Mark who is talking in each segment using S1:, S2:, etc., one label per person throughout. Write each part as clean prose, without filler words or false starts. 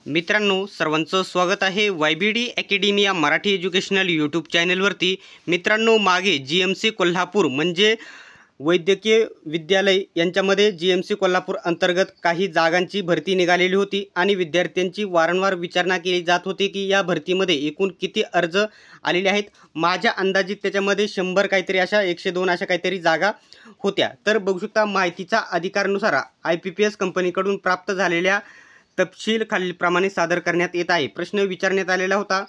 S1: मित्रांनो, सर्वांचं स्वागत आहे YBD अकॅडमी या मराठी एज्युकेशनल यूट्यूब चॅनलवरती। मित्रांनो, मागे GMC कोल्हापूर म्हणजे वैद्यकीय विद्यालय यांच्यामध्ये GMC कोल्हापूर अंतर्गत काही जागांची भरती निघालेली होती आणि विद्यार्थ्यांची वारंवार विचारणा केली जात होती की या भरतीमध्ये एकूण किती अर्ज आलेले आहेत। माझ्या अंदाजित त्याच्यामध्ये 100 काहीतरी अशा 102 अशा काहीतरी जागा होत्या। तर बघू शकता, माहितीचा अधिकारानुसार IPPS कंपनीकडून प्राप्त झालेल्या तपशील खालीलप्रमाणे सादर करण्यात येत आहे। प्रश्न विचारण्यात आलेला होता,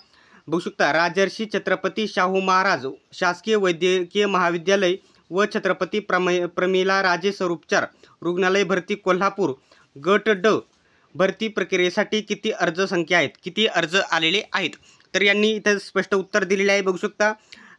S1: बघू शकता, राजर्षी छत्रपती शाहू महाराज शासकीय वैद्यकीय महाविद्यालय व छत्रपती प्रमिला राजे सरोपचार रुग्णालय भरती कोल्हापूर गट ड भरती प्रक्रियेसाठी किती अर्ज संख्या आहेत, किती अर्ज आलेले आहेत। तर यांनी इथे स्पष्ट उत्तर दिलेले आहे। बघू शकता,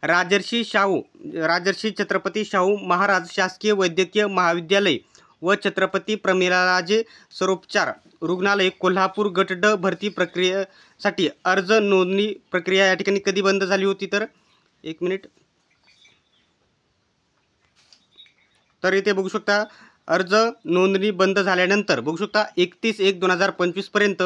S1: राजर्षी छत्रपती शाहू महाराज शासकीय वैद्यकीय महाविद्यालय व छत्रपती प्रमिलाराजे सरोपचार रुग्णालय कोल्हापूर गट ड भरती प्रक्रियेसाठी अर्ज नोंदणी प्रक्रिया या ठिकाणी कधी बंद झाली होती, तर एक मिनिट। तर इथे बघू शकता, अर्ज नोंदणी बंद झाल्यानंतर बघू शकता 31/1/2025 पर्यंत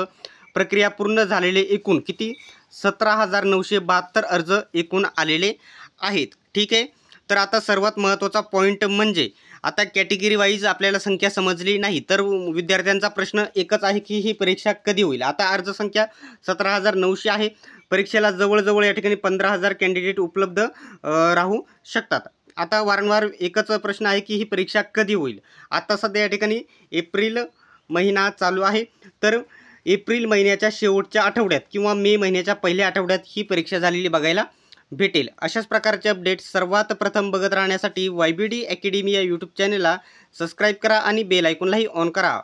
S1: प्रक्रिया पूर्ण झालेले एकूण किती 17,972 अर्ज एकूण आलेले आहेत। ठीक आहे। तर आता सर्वात महत्त्वाचा पॉईंट म्हणजे आता कॅटेगरी वाईज आपल्याला संख्या समजली नाही, तर विद्यार्थ्यांचा प्रश्न एकच आहे की ही परीक्षा कधी होईल। आता अर्ज संख्या 17,900 आहे। परीक्षेला जवळजवळ या ठिकाणी 15,000 कॅन्डिडेट उपलब्ध राहू शकतात। आता वारंवार एकच प्रश्न आहे की ही परीक्षा कधी होईल। आता सध्या या ठिकाणी एप्रिल महिना चालू आहे, तर एप्रिल महिन्याच्या शेवटच्या आठवड्यात किंवा मे महिन्याच्या पहिल्या आठवड्यात ही परीक्षा झालेली बघायला भेटेल। अशाच प्रकारचे अपडेट सर्वात प्रथम बघत राहण्यासाठी YBD अकॅडमी या यूट्यूब चॅनलला सबस्क्राईब करा आणि बेल आयकॉनलाही ऑन करा।